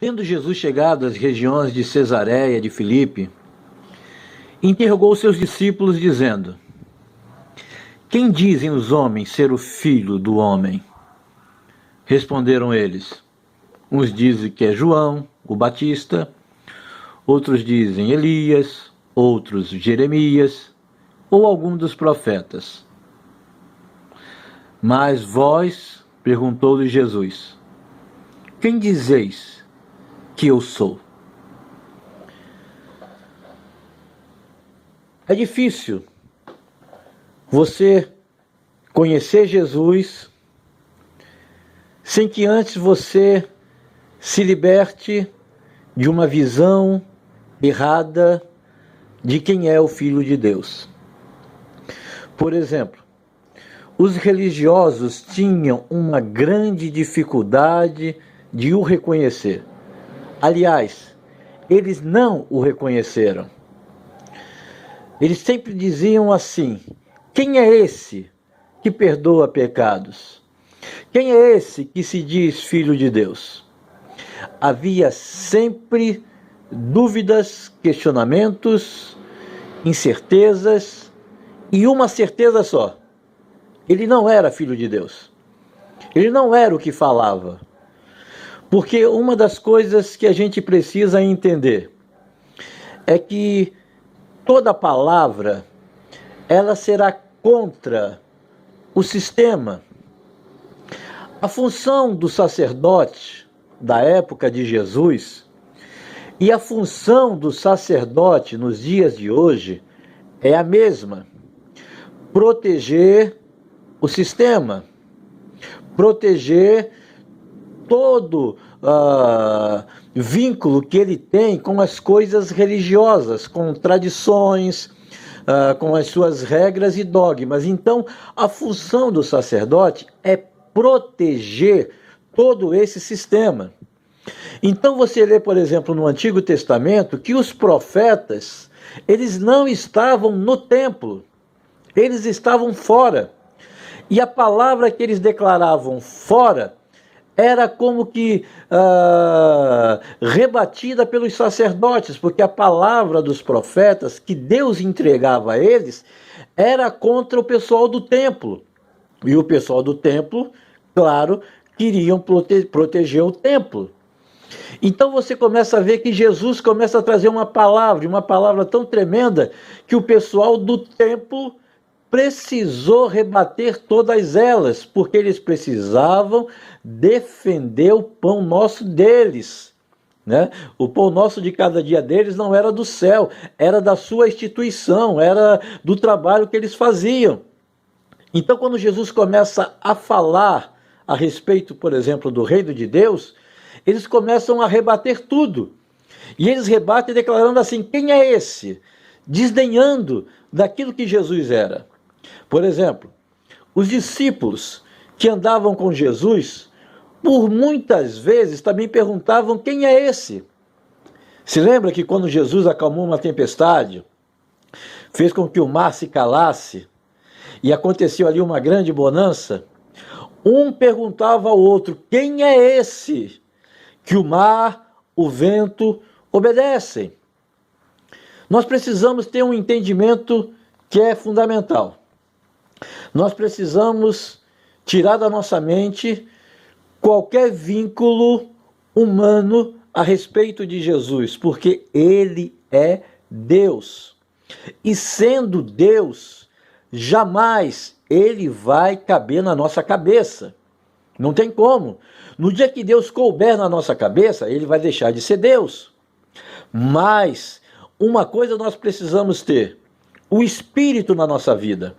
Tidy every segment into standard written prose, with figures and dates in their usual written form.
Tendo Jesus chegado às regiões de Cesareia de Filipe, interrogou seus discípulos, dizendo: Quem dizem os homens ser o filho do homem? Responderam eles: Uns dizem que é João, o Batista, outros dizem Elias, outros Jeremias, ou algum dos profetas. Mas vós, perguntou-lhe Jesus, quem dizeis que eu sou? É difícil você conhecer Jesus sem que antes você se liberte de uma visão errada de quem é o Filho de Deus. Por exemplo, os religiosos tinham uma grande dificuldade de o reconhecer. Aliás, eles não o reconheceram. Eles sempre diziam assim: quem é esse que perdoa pecados? Quem é esse que se diz filho de Deus? Havia sempre dúvidas, questionamentos, incertezas e uma certeza só: ele não era filho de Deus. Ele não era o que falava. Porque uma das coisas que a gente precisa entender é que toda palavra ela será contra o sistema. A função do sacerdote da época de Jesus e a função do sacerdote nos dias de hoje é a mesma: proteger o sistema, proteger todo vínculo que ele tem com as coisas religiosas, com tradições, com as suas regras e dogmas. Então, a função do sacerdote é proteger todo esse sistema. Então você lê, por exemplo, no Antigo Testamento, que os profetas, eles não estavam no templo, eles estavam fora. E a palavra que eles declaravam fora era como que rebatida pelos sacerdotes, porque a palavra dos profetas que Deus entregava a eles era contra o pessoal do templo. E o pessoal do templo, claro, queriam proteger o templo. Então você começa a ver que Jesus começa a trazer uma palavra tão tremenda, que o pessoal do templo precisou rebater todas elas, porque eles precisavam defender o pão nosso deles, né? O pão nosso de cada dia deles não era do céu, era da sua instituição, era do trabalho que eles faziam. Então, quando Jesus começa a falar a respeito, por exemplo, do reino de Deus, eles começam a rebater tudo. E eles rebatem declarando assim: quem é esse? Desdenhando daquilo que Jesus era. Por exemplo, os discípulos que andavam com Jesus, por muitas vezes também perguntavam: quem é esse? Se lembra que quando Jesus acalmou uma tempestade, fez com que o mar se calasse, e aconteceu ali uma grande bonança, um perguntava ao outro: quem é esse que o mar, o vento obedecem? Nós precisamos ter um entendimento que é fundamental. Nós precisamos tirar da nossa mente qualquer vínculo humano a respeito de Jesus, porque ele é Deus. E sendo Deus, jamais ele vai caber na nossa cabeça. Não tem como. No dia que Deus couber na nossa cabeça, ele vai deixar de ser Deus. Mas uma coisa nós precisamos ter: o Espírito na nossa vida.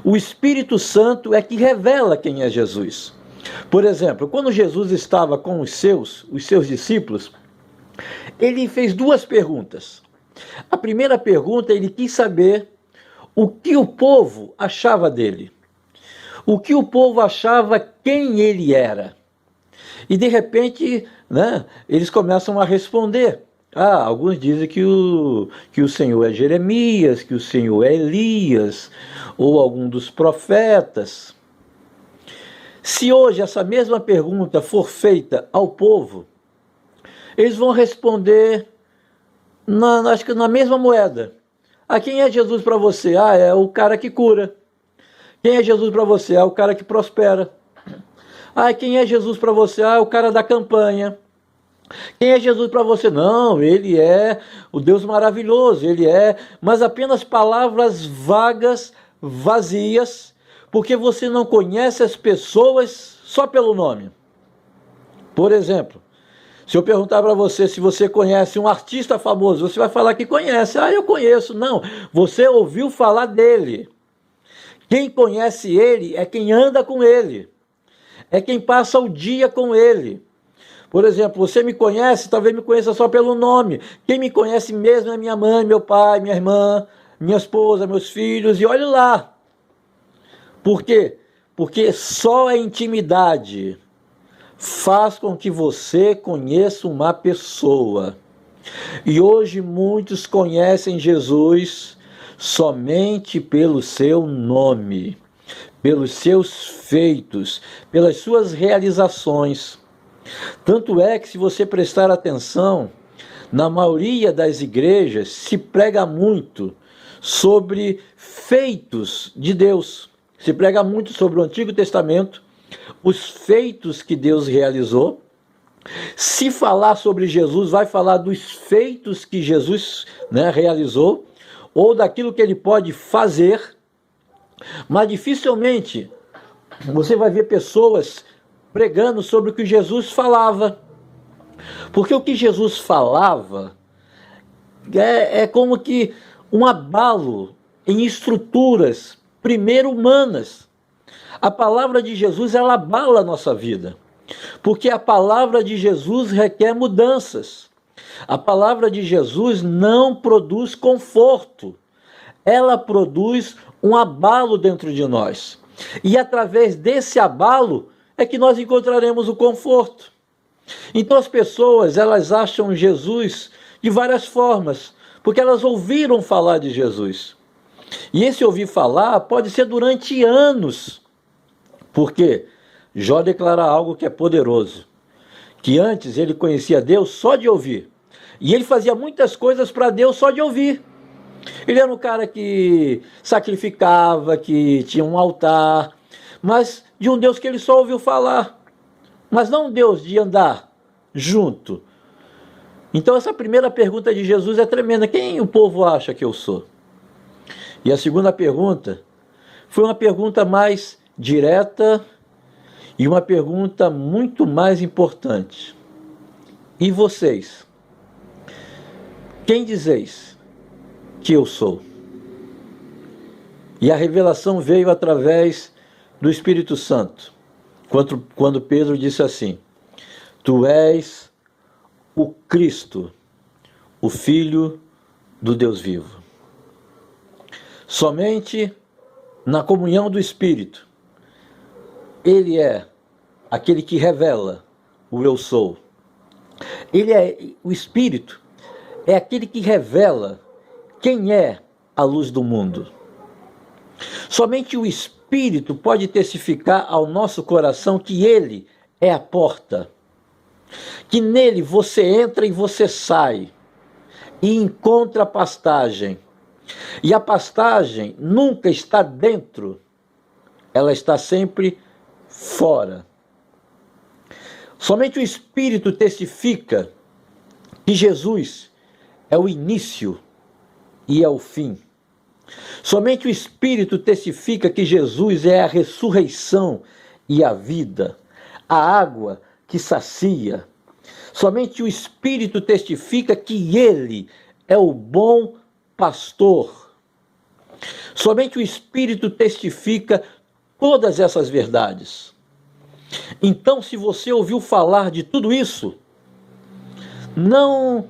O Espírito Santo é que revela quem é Jesus. Por exemplo, quando Jesus estava com os seus discípulos, ele fez duas perguntas. A primeira pergunta, ele quis saber o que o povo achava dele. O que o povo achava quem ele era. E de repente, né, eles começam a responder. Alguns dizem que o Senhor é Jeremias, que o Senhor é Elias, ou algum dos profetas. Se hoje essa mesma pergunta for feita ao povo, eles vão responder, acho que na mesma moeda. Quem é Jesus para você? É o cara que cura. Quem é Jesus para você? É o cara que prospera. Quem é Jesus para você? É o cara da campanha. Quem é Jesus para você? Não, ele é o Deus maravilhoso, ele é, mas apenas palavras vagas, vazias, porque você não conhece as pessoas só pelo nome. Por exemplo, se eu perguntar para você se você conhece um artista famoso, você vai falar que conhece. Eu conheço. Não, você ouviu falar dele. Quem conhece ele é quem anda com ele, é quem passa o dia com ele. Por exemplo, você me conhece, talvez me conheça só pelo nome. Quem me conhece mesmo é minha mãe, meu pai, minha irmã, minha esposa, meus filhos, e olhe lá. Por quê? Porque só a intimidade faz com que você conheça uma pessoa. E hoje muitos conhecem Jesus somente pelo seu nome, pelos seus feitos, pelas suas realizações. Tanto é que, se você prestar atenção, na maioria das igrejas se prega muito sobre feitos de Deus. Se prega muito sobre o Antigo Testamento, os feitos que Deus realizou. Se falar sobre Jesus, vai falar dos feitos que Jesus, realizou, ou daquilo que ele pode fazer, mas dificilmente você vai ver pessoas pregando sobre o que Jesus falava. Porque o que Jesus falava é como que um abalo em estruturas, primeiro humanas. A palavra de Jesus, ela abala a nossa vida. Porque a palavra de Jesus requer mudanças. A palavra de Jesus não produz conforto. Ela produz um abalo dentro de nós. E através desse abalo é que nós encontraremos o conforto. Então as pessoas, elas acham Jesus de várias formas, porque elas ouviram falar de Jesus. E esse ouvir falar pode ser durante anos. Porque Jó declara algo que é poderoso, que antes ele conhecia Deus só de ouvir. E ele fazia muitas coisas para Deus só de ouvir. Ele era um cara que sacrificava, que tinha um altar, mas de um Deus que ele só ouviu falar, mas não um Deus de andar junto. Então essa primeira pergunta de Jesus é tremenda: quem o povo acha que eu sou? E a segunda pergunta foi uma pergunta mais direta e uma pergunta muito mais importante: e vocês? Quem dizeis que eu sou? E a revelação veio através do Espírito Santo, quando Pedro disse assim: tu és o Cristo, o Filho do Deus vivo. Somente na comunhão do Espírito, ele é aquele que revela o eu sou. O Espírito é aquele que revela quem é a luz do mundo. Somente o Espírito pode testificar ao nosso coração que ele é a porta, que nele você entra e você sai e encontra a pastagem. E a pastagem nunca está dentro, ela está sempre fora. Somente o Espírito testifica que Jesus é o início e é o fim. Somente o Espírito testifica que Jesus é a ressurreição e a vida, a água que sacia. Somente o Espírito testifica que ele é o bom pastor. Somente o Espírito testifica todas essas verdades. Então, se você ouviu falar de tudo isso, não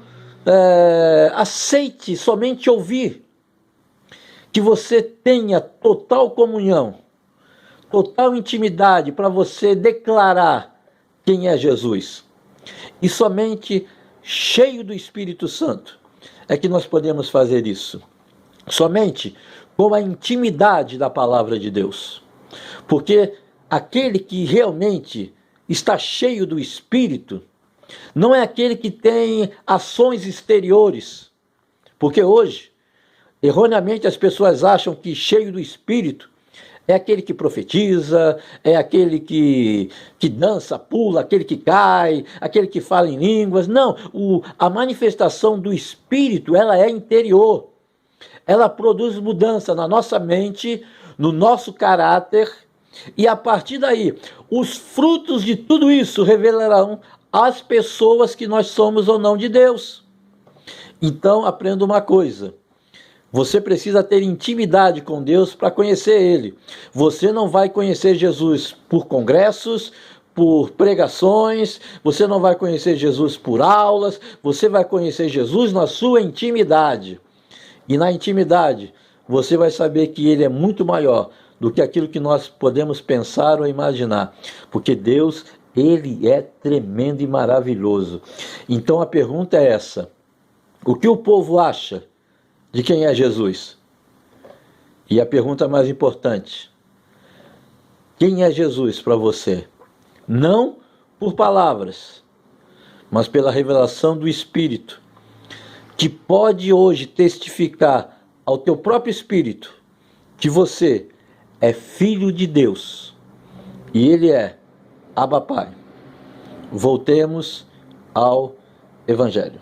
aceite somente ouvir, que você tenha total comunhão, total intimidade para você declarar quem é Jesus. E somente cheio do Espírito Santo é que nós podemos fazer isso. Somente com a intimidade da palavra de Deus. Porque aquele que realmente está cheio do Espírito, Não é aquele que tem ações exteriores. Porque hoje, erroneamente, as pessoas acham que cheio do Espírito é aquele que profetiza, é aquele que dança, pula, aquele que cai, aquele que fala em línguas. Não, a manifestação do Espírito, ela é interior. Ela produz mudança na nossa mente, no nosso caráter, e a partir daí, os frutos de tudo isso revelarão às pessoas que nós somos ou não de Deus. Então, aprenda uma coisa. Você precisa ter intimidade com Deus para conhecer Ele. Você não vai conhecer Jesus por congressos, por pregações, você não vai conhecer Jesus por aulas, você vai conhecer Jesus na sua intimidade. E na intimidade, você vai saber que Ele é muito maior do que aquilo que nós podemos pensar ou imaginar. Porque Deus, Ele é tremendo e maravilhoso. Então a pergunta é essa: o que o povo acha de quem é Jesus? E a pergunta mais importante: quem é Jesus para você? Não por palavras, mas pela revelação do Espírito, que pode hoje testificar ao teu próprio espírito que você é filho de Deus e Ele é Abba Pai. Voltemos ao Evangelho.